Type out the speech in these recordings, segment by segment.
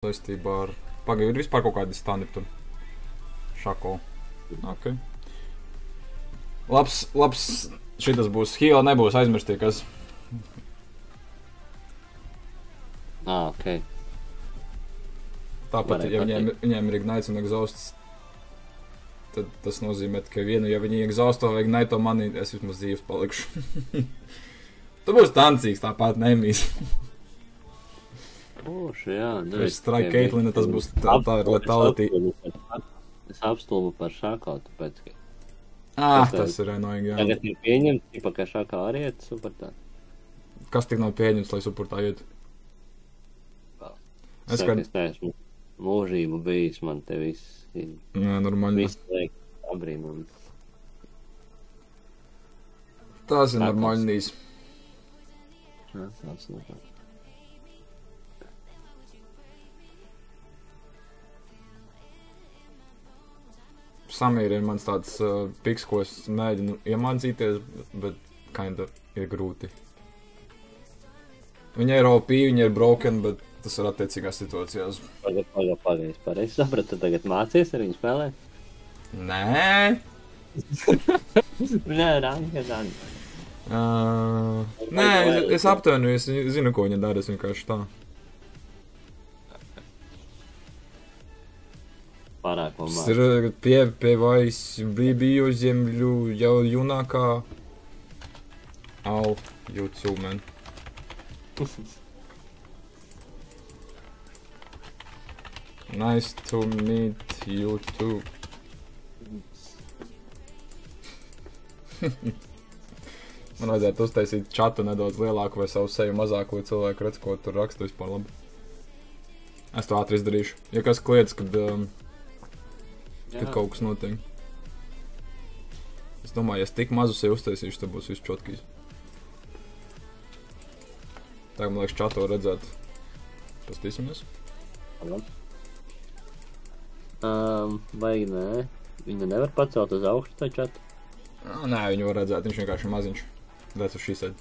saistībā ar... Pagaid, ir vispār kaut kādi standi tur. Šako. Ok. Labs, šitas būs heal, nebūs aizmirstī, kas. Ok. Tāpat, ja viņiem ir ignites un exhausts, tad tas nozīmē, ka ja viņi exhausto vai ignito mani, es vismaz dzīves palikšu. Tu būs tancīgs, tāpat nemīs. Jā. Es strike Caitlina, tas būs tā ir letality. Es apstulbu par šākā, tāpēc, ka... Tas ir annoying, jā. Tagad ir pieņemts, tipa, ka šākā arī iet supertā. Kas tik nav pieņemts, lai supertā iet? Es neesmu mūžību bijis, man te viss ir... Jā, normāli. Viss liek abrīnumi. Tās ir normāļnīs. Tas normāli. Samīri ir mans tāds piks, ko es mēģinu iemācīties, bet kinda ir grūti. Viņa ir OP, viņa ir broken, bet tas ir attiecīgās situācijās. Pareizi sapratu, tu tagad mācies ar viņu spēlēt? Nē! Nē, Ranka. Nē, es aptuvenu, es zinu, ko viņa dara, es vienkārši tā. Перепевайся, выбью землю, я юнака. Au, you too, man. Nice to meet you too. Man vajadzētu uztaisīt čatu nedaudz lielāku vai savu seju mazāku, lai cilvēku redz, ko tur rakstu vispār labi. Es to ātri izdarīšu. Ja kas kliedz, kad kaut kas notiek. Es domāju, ja es tik mazu sevi uztaisīšu, tad būs viss čotkīs. Tagad, man liekas, čatu var redzēt. Pastīsimies. Vai nē? Viņa nevar pacelt uz augšu tā čatu? Nē, viņu var redzēt, viņš vienkārši ir maziņš. That's what she said.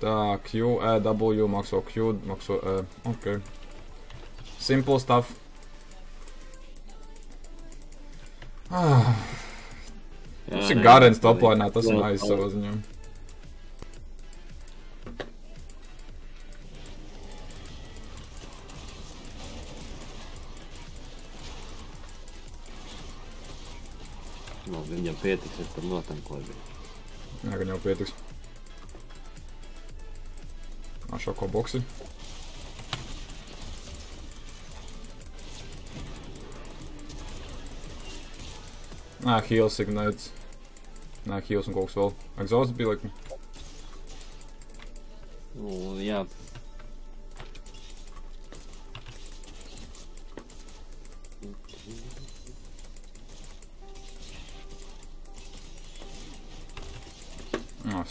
Tā, Q, E, W, makso Q, makso E. Ok. Simple stuff. Tas ir Garens toplainā, tas ir nice savā ziņā. Viņam pietiks, es par notankoju. Jā, gan jau pietiks. Šoko boksi. Heals ignites. Heals un kaut kas vēl. Exhaust bija likmi. Jā.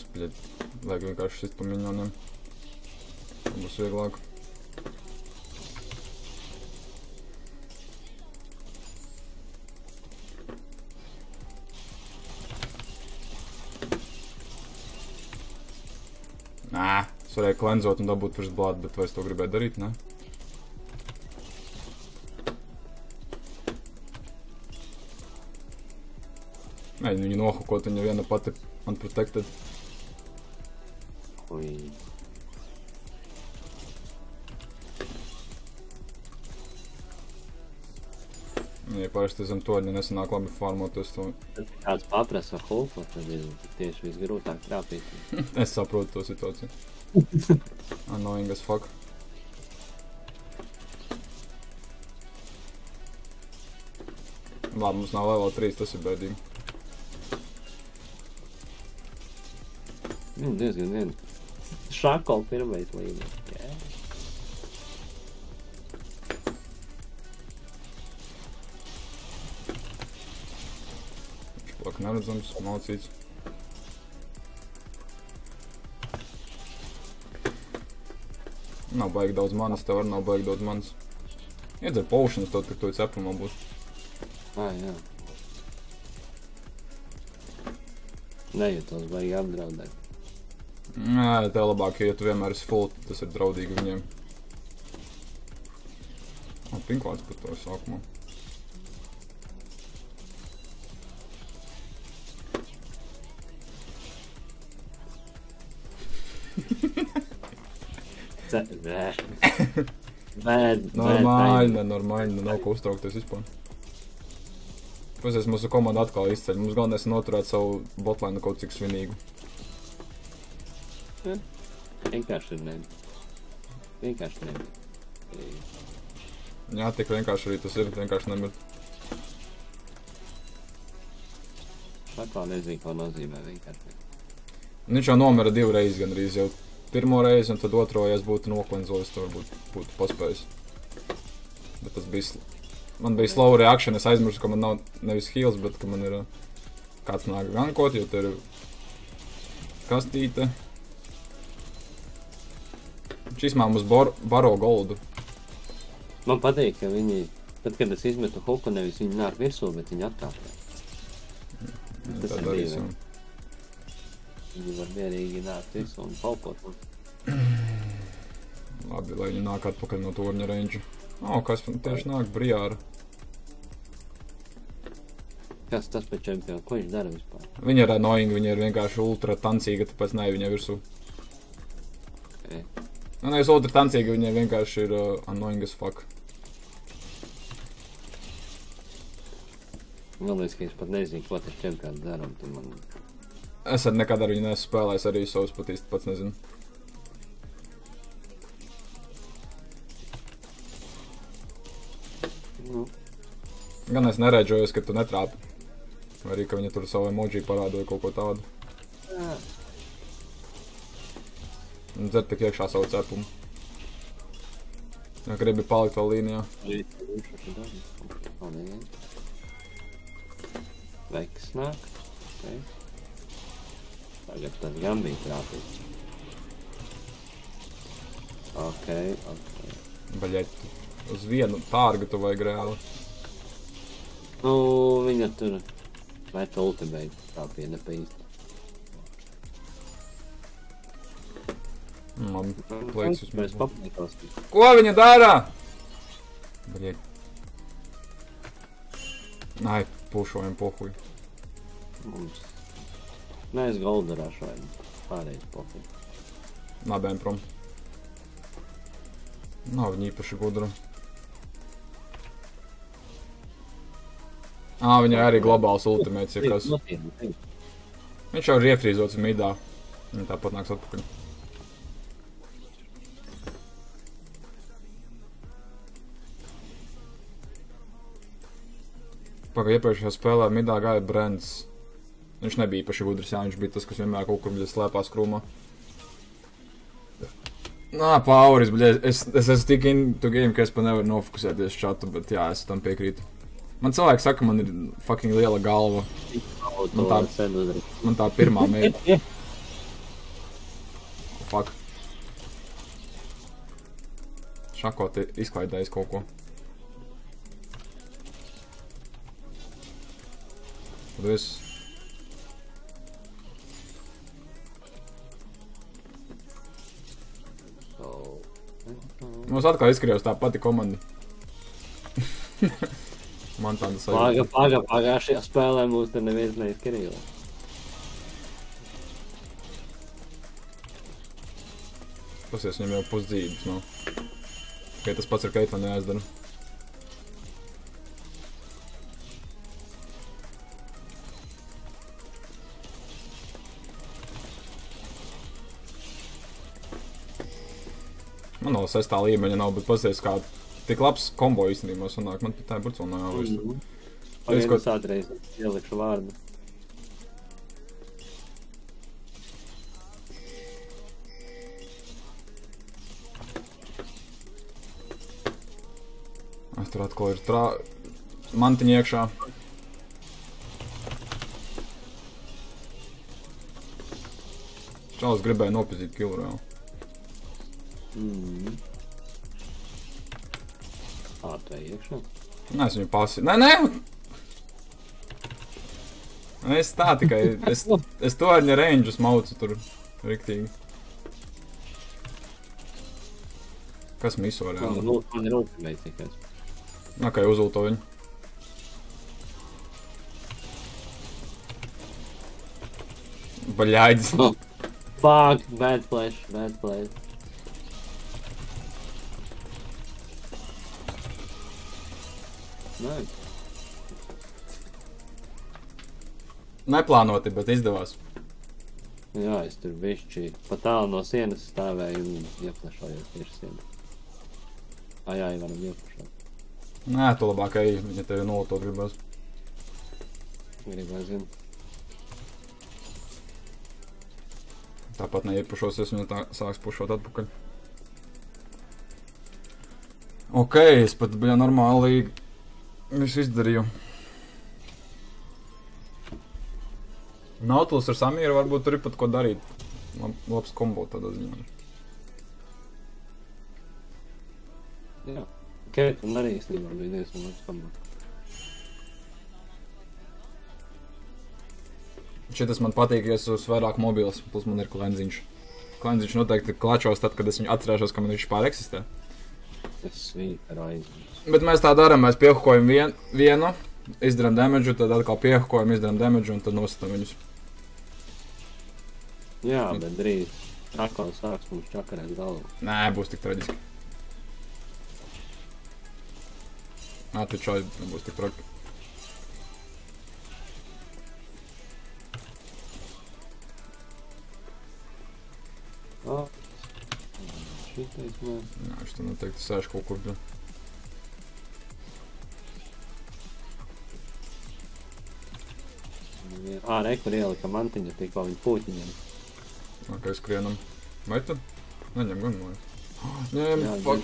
Spļiet. Vajag vienkārši šist pa minioniem. Tā būs vieglāk. Es varēju klenzot un dabūt first blood, bet vai es to gribēju darīt, ne? Mēģinu viņu nohukot, viņa viena pati unprotected. Ja parasti zem toļņa nesanāk labi farmoties to... Kāds paprasa hulfu, tad ir tieši visgrūtāk trāpīt. Es saprotu to situāciju. Annoying as fuck. Labi, mums nav level 3, tas ir bēdīgi. Diezgan vien. Šakol pirmais līmenis. Plak neredzams, malcīts. Nav baigi daudz manas, tev arī nav baigi daudz manas. Iedzer potions, tad tu cepamā būs. Jā. Nejūtos baigi apdraudēt. Nē, tev labāk, ja tu vienmēr esi full, tas ir draudīgi viņiem. Pinklāts par to sākumā. Normāļi, nav ko uztraukties vispār. Pasies, mūsu komanda atkal izceļ. Mums galvenais ir noturēt savu botlēnu kaut cik svinīgu. Vienkārši nebi. Jā, tik vienkārši arī tas ir, vienkārši nemirt. Atkal nezinu, ko nozīmē vienkārši. Viņš jau nomira 2 reizes gandrīz jau. Pirmo reizi, un tad otro, ja es būtu noklenzojis, to varbūt būtu paspējis. Bet tas bija... Man bija slow reaction, es aizmirsu, ka man nav nevis heals, bet ka man ir kāds nāk gankot, jo te ir kastīte. Viņš izmā mums baro goldu. Man patīk, ka viņi, tad, kad es izmetu huku, nevis viņi nāk virsū, bet viņi atkāpē. Tas ir dīvaini. Viņi var vienīgi nākt virsū un paukot. Labi, lai viņi nāk atpakaļ no torņa range. Kas tieši nāk? Briāra. Kas tas pēc čempiona? Ko viņš dara vispār? Viņa ir annoying, viņa ir vienkārši ultra tancīga, tāpēc ne viņa virsū. Okay. Nevis ultra tancīga, viņa vienkārši ir annoying as fuck. Galvenais, ka es pat nezinu, ko tas čempions dara, un tu man... Es arī nekad ar viņu neesmu spēlējis, arī savus pat īsti pats nezinu. Gan es nereģojos, ka tu netrāpi. Vai arī, ka viņa tur savu emoji parādoja kaut ko tādu. Un dzer tik iekšā savu cepumu. Ja gribi palikt vēl līnijā. Veks nāk. Tagad tas gan bija trāpīts. Ok. Baļēt, uz vienu tārgu tu vajag reāli. Nu, viņa tur met ultimate trāpīja nepa īsti. Man plēks uz mēs paplikās. Ko viņa dara? Baļēt. Ai, pušojam pohuj. Mums. Nē, es goldarāšu vai pārējais pohuj. Labējam prom. Nav viņa īpaši gudra. Viņai arī globāls ultimates ir kas. Viņš jau ir iefrīzots midā. Viņa tāpat nāks atpakaļ. Pagā iepriekšējā spēlē midā gāja Brands. Viņš nebija īpaši gudrs, jā, viņš bija tas, kas vienmēr kaut kur slēpās krūmā. Pauris, bļē, es esmu tik into game, ka es pa nevaru nofokusēties čatu, bet jā, es tam piekrītu. Man cilvēki saka, man ir fucking liela galva. Man tā pirmā mēģina. Fuck. Šakot izklaidējis kaut ko. Tad viss. Mums atkal izskatījās tā pati komanda. Man tāda sajūta. Pagājušajā spēlē mūs te neviens neizkarīja. Pasies, viņam jau pusdzīves nav. Tikai tas pats ar Kaitlinu jāizdara. Man vēl 6. līmeņa nav, bet pasies kā tik labs kombo īstenībā sanāk. Man pat tā burts vēl nav jāvērst. Pagaidu sātreiz ielikšu vārdu. Tur atkal ir mantiņa iekšā. Čalis gribēja nopizīt killu reāli. Tā iekšā? Nē, es viņu pasi... Nē! Es tā tikai... Es to ar viņa range'us maucu tur riktīgi. Kas miso reāli? Man ir ultimate tikai. Ok, uzulto viņu. Baļaidis. Oh. Fuck, bad flash. Nice. Neplānoti, bet izdevās. Jā, es tur bišķi pa tālu no sienas stāvēju un ieflašojos tieši sienu. Jā, varam ieflašot. Nē, tu labāk ej, ja tevi nolatot gribas. Gribas, gan. Tāpat neiepušosies, un tā sāks pušot atpakaļ. Ok, es pat bija normāli visu izdarīju. Nautilus ar Samīru varbūt tur ir pat ko darīt. Labs kombo tādā ziņā. Jā. Kēt un arī īstenībā bija diezgan labs kombo. Šitas man patīk, ja es uz vairāk mobils, plus man ir klenziņš. Klenziņš noteikti klačos tad, kad es viņu atcerēšos, ka man viņš pār eksistē. Es svītu ar aizmēs. Bet mēs tā darām, mēs piehukojam vienu, izdaram damage, tad atkal piehukojam, izdaram damage un tad nosatam viņus. Jā, bet drīz atkal sāks mums čakarēt galvu. Nē, būs tik traģiski. Nā, tu čai, nebūs tik traki. Šitais man. Jā, viņš tur noteikti sēž kaut kur. Rekur ielika mantiņa tikko viņa pūķiņiem. Ok, skrienam. Vai tu? Neņem gan mājas. Ņem, fuck.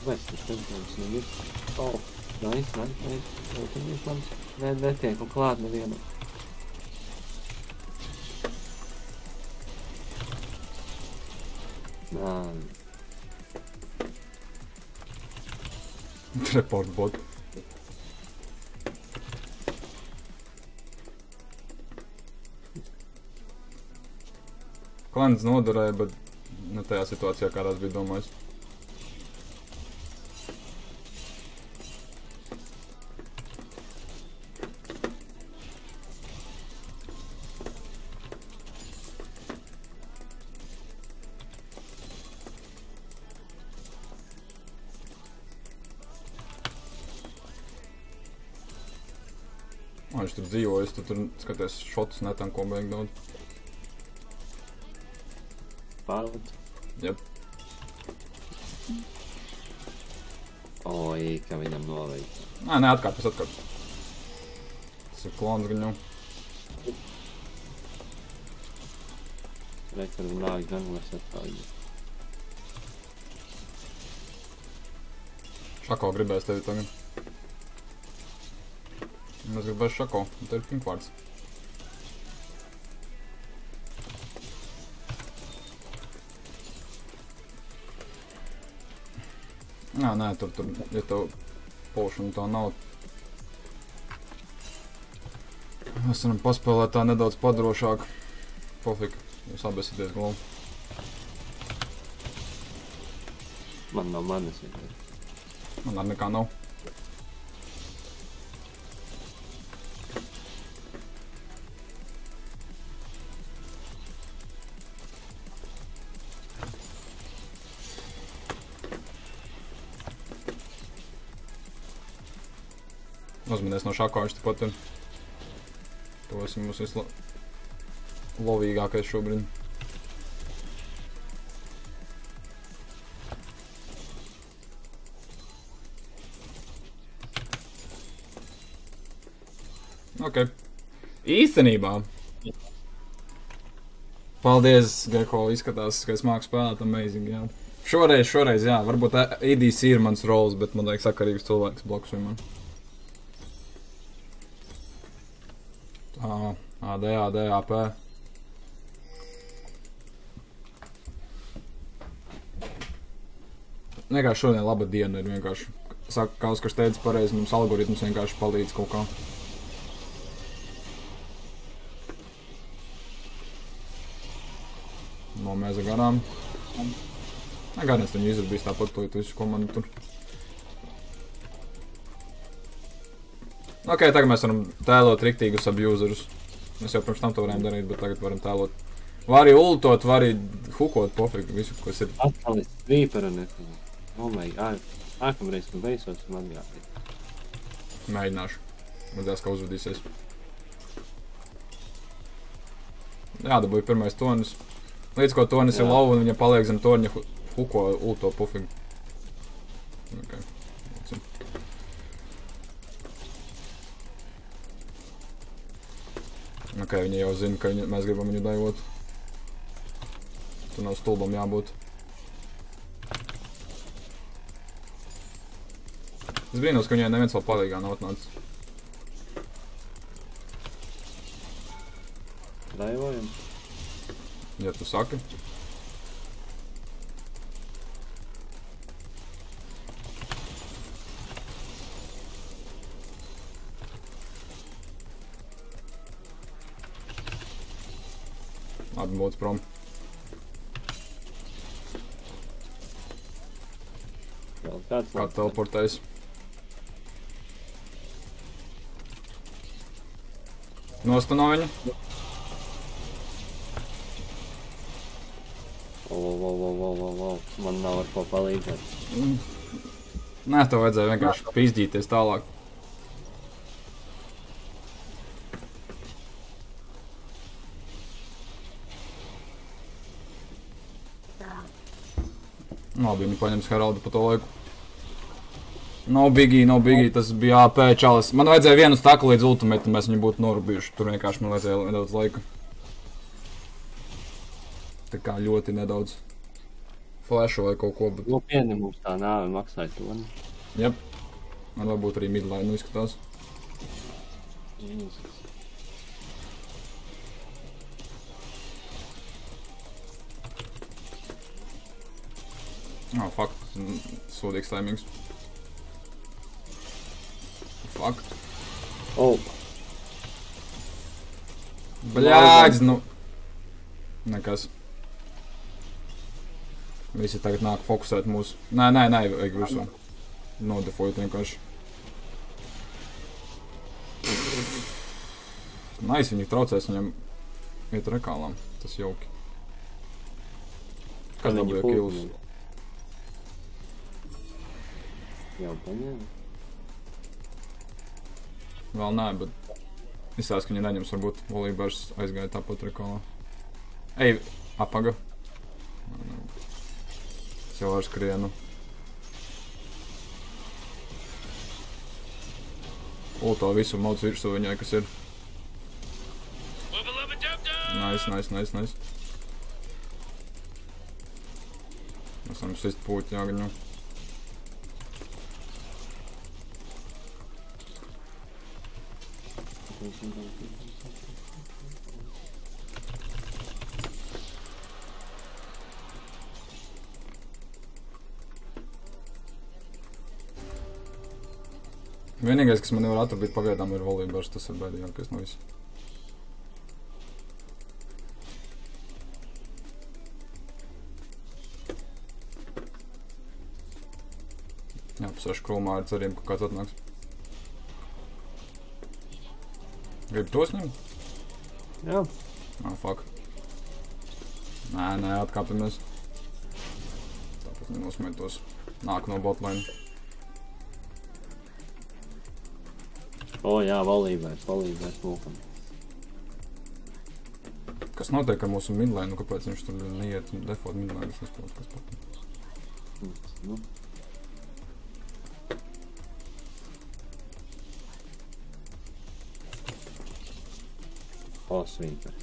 Vairs tas templēns nevis. Oh, nice. Viņš man netiek un klāt nevienu. Report bot. Klants noderēja, bet ne tajā situācijā, kādās bija domājis. Viņš tur dzīvojas, tu tur skaties šotus netanko beig daudz. Pārlūdz? Jep. Oi, ka viņam noveik. Nē, atkāpjas. Tas ir klons gan jau. Rekur viņa nāk gan vairs atpāļi. Šako gribēs tevi tagad. Mēs gribēs šako, un te ir pinkvārds. Nē, tur, ja tev pošana tā nav. Mēs varam paspēlēt tā nedaudz padrošāk. Pofik, jūs abi esat diezgan labi. Man nav manis vienkārši. Man ar nekā nav. Uzminies no šako, viņš tepat ir. Tu esi mums vislovīgākais šobrīd. Ok. Īstenībā. Paldies, Geko, izskatās, ka es māku spēlēt amazing, jā. Šoreiz, jā. Varbūt EDC ir mans roles, bet man liek sakarīgs cilvēks bloks vai man. AD, AP. Vienkārši šodien laba diena ir vienkārši. Saka, kā Oskars teica pareizi, mums algoritms vienkārši palīdz kaut kā. nomēza garām. Garnets viņu izrabīs tāpat to visu komandu tur. Ok, tagad mēs varam tēlot riktīgus abuserus. Mēs jau pirms tam to varējām darīt, bet tagad varam tēlot. Var arī ultot, var arī hukot, pofīgi, visu, kas ir. Atkalis sweeper un nefiņu. Oh my god. Nākamreiz, kad beisos, man jātīt. Mēģināšu. Redzēs, kā uzvedīsies. Jādabūja pirmais tonis. Līdz ko tonis ir low un viņa paliek zem torņa huko ulto pofīgi. Ok. Ok, viņi jau zina, ka mēs gribam viņu daivot. Tur nav stulbam jābūt. Es brīnos, ka viņai neviens vēl palīgā nav atnācis. Daivojam. Ja tu saki. Labi, būtu prom. Kā teleportēs? Nosta no viņa. Wow. Man nav ar ko palīdzēt. Nē, tev vajadzēja vienkārši pizdīties tālāk. Labi, viņi paņems Heraldu pa to laiku. No biggie, tas bija AP čalis. Man vajadzēja vienu staku līdz ultimate, un mēs viņu būtu norubījuši. Tur vienkārši man vajadzēja nedaudz laika. Tā kā ļoti nedaudz. Flashu vai kaut ko, bet... Nopietni mums tā nāve maksāja to, ne? Jep. Man varbūt arī midline izskatās. Jesus. Oh, fuck. Sodīgs timings. Fuck. Oh. Bļāģis, nu. Nekas. Visi tagad nāk fokusēt mūsu. Nē, vajag virsū. Nodefojot vienkārši. Nice, viņi traucēs viņam iet rekālām. Tas jauki. Kas dabūja kills? Jau paņēma? Vēl nē, bet izsās, ka viņi neņems, varbūt volībārs aizgāja tāpat rekālā. Ej, apaga. Es jau ar skrienu. Ulto visu mauc virsū viņai, kas ir. Nice. Mēs varam sist pūti jāgaņo. Vienīgais, kas man nevar atrabīt pagaidām, ir volībārs, tas ir baidīgākais no visu. Jāpasašu krūmā ar cerību, ka kāds atnāks. Gribu tos ņemt? Jā. Fuck. Nē, atkāpamies. Tāpat nenosmētos. Nāk no botlane. Jā, valībēs mokam. Kas notiek ar mūsu midlane? Nu, kāpēc viņš tur neiet default midlane? Es nesaprotu, kas pat. Nu. Sweeper.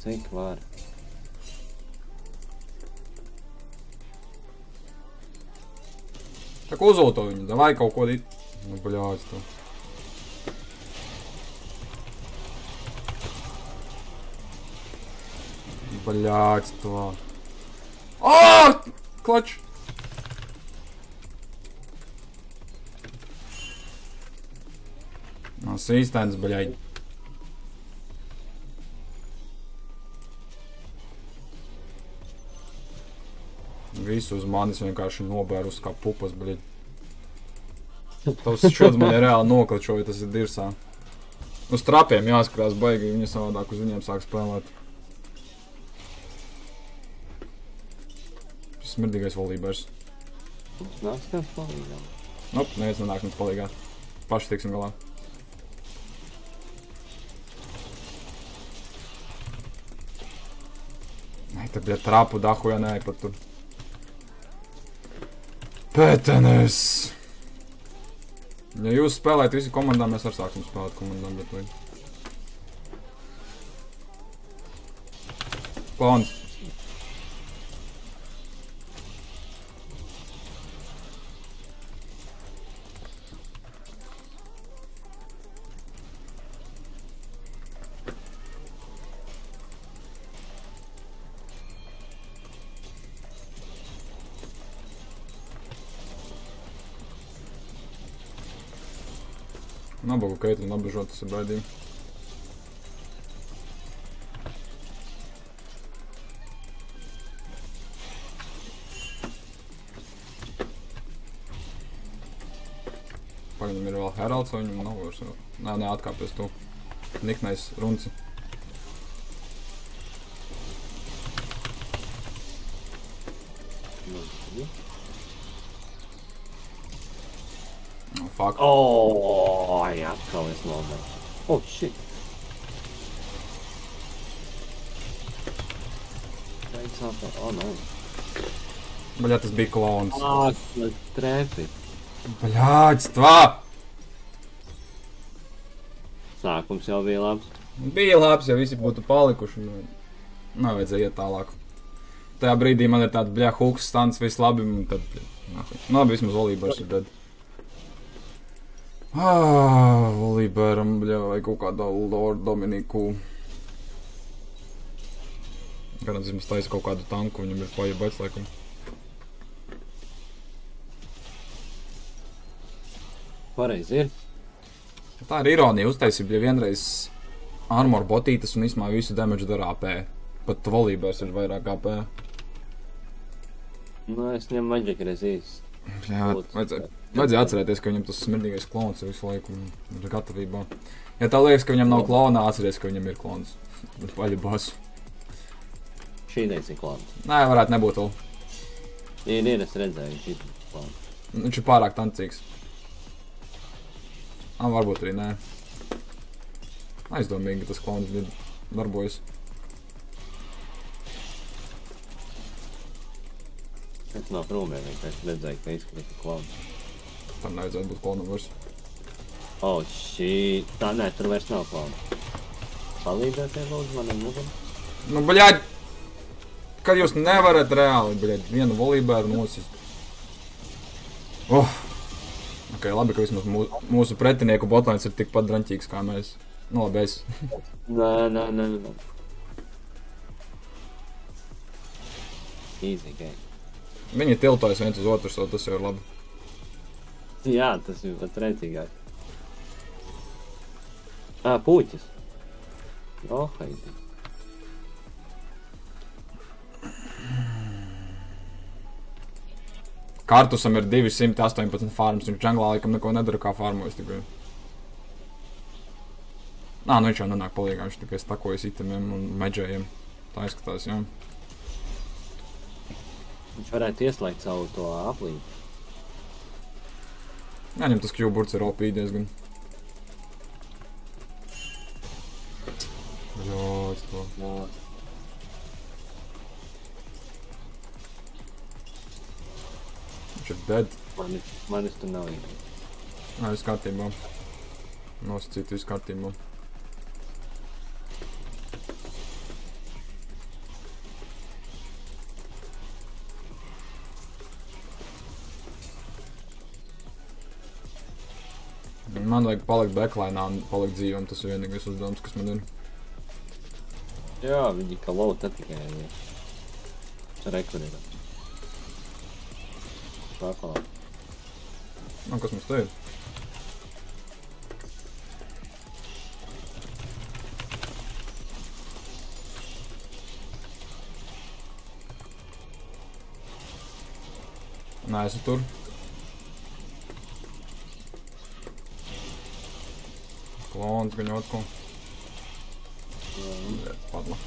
Cik var? Tā kā uzulto viņu, davai kaut ko dīt. Nu, bļāc to. Bļāc to. Klač! Sīstēns, bļaļ. Visu uz manis vienkārši nobērus kā pupas, bļi. Tavs šods man ir reāli nokličoja, tas ir dirsā. Uz trapiem jāskrās baigi, viņi savādāk uz viņiem sāk spēlēt. Smirdīgais volībērs. Mums nāks kāds palīgā. Nop, neviens nenāk mums palīgā. Paši tiksim galā. Te, bļa, trapu dahuja, nē, pat tur. Pētenes! Ja jūs spēlējat visi komandā, mēs arī sāksim spēlēt komandā, bet vai... Klons. Nabagu Keitlinu apbežot, tas ir baidīgi. Pagaidām ir vēl Heralds, vai viņam nav vairs vēl? Nē, atkāpies tu. Niknais runci. Fuck. Oh, jā, atkal es nomēju. Oh, shit. Veids atkal, oh, no. Baļā, tas bija klons. Trepi. Baļāģis, tvā! Sākums jau bija labs. Bija labs, ja visi būtu palikuši. Nav vajadzēja iet tālāk. Tajā brīdī man ir tāds, bļā, hooks stans, viss labi, un tad, labi, vismaz volībērs ir dead. Volībēram, bļā, vai kaut kādā Lord Dominiku. Gan es taisa kaut kādu tanku, viņam ir paiebēts, laikam. Pareizi ir. Tā ir ironija, uztaisīja, bļā, vienreiz armor botītas un īsmā visu damage dara AP. Pat volībērs ir vairāk AP. Nu, es ņemu Magic Resist. Jā, vajadzēja atcerēties, ka viņam tas smirdīgais klons visu laiku ir gatavībā. Ja tā liekas, ka viņam nav klona, atceries, ka viņam ir klons. Paļabās. Šī neic ir klons. Nē, varētu nebūt vēl. Ir, es redzēju, šī ir klons. Viņš ir pārāk tancīgs. Varbūt arī nē. Aizdomīgi, ka tas klons darbojas. Es nav prūmē, vienkārši redzēju, ka izkrita klons. Tam nevajadzētu būt klonam vairs. Oh, shit. Tā, nē, tur vairs nav klona. Palīdzēties, lūdzu, manam mugam. Nu, bļaļ! Kad jūs nevarat reāli, bļaļ, vienu volībēru nosist. Ok, labi, ka vismaz mūsu pretinieku botlines ir tikpat draņķīgs kā mēs. Nu, labi, es. Nē. Easy game. Viņi tiltojas viens uz otru, so tas jau ir labi. Jā, tas ir pat rēcīgāk. Pūķis. Haidi. Kartusam ir 218 farms, viņš džanglā laikam neko nedara kā farmojas tikai. Nu viņš jau nenāk palīgā, viņš tikai stakojas itemiem un medžējiem. Tā izskatās, jā. Viņš varētu ieslēgt savu to aplīti. Jāņem tas Q-burts ir OP diezgan. Jā, es to. Viņš ir dead. Manis tur nav īsti. Nē, viss kārtībā. Nosacīt viss kārtībā. Man vajag palikt backline'ā un palikt dzīvam, tas ir vienīgais uzdevums, kas man ir. Jā, viņi kā low te tikai rekurīrā. Šāpalā. Kas mums te ir? Nē, esmu tur. Klons, gaņot ko. Padla.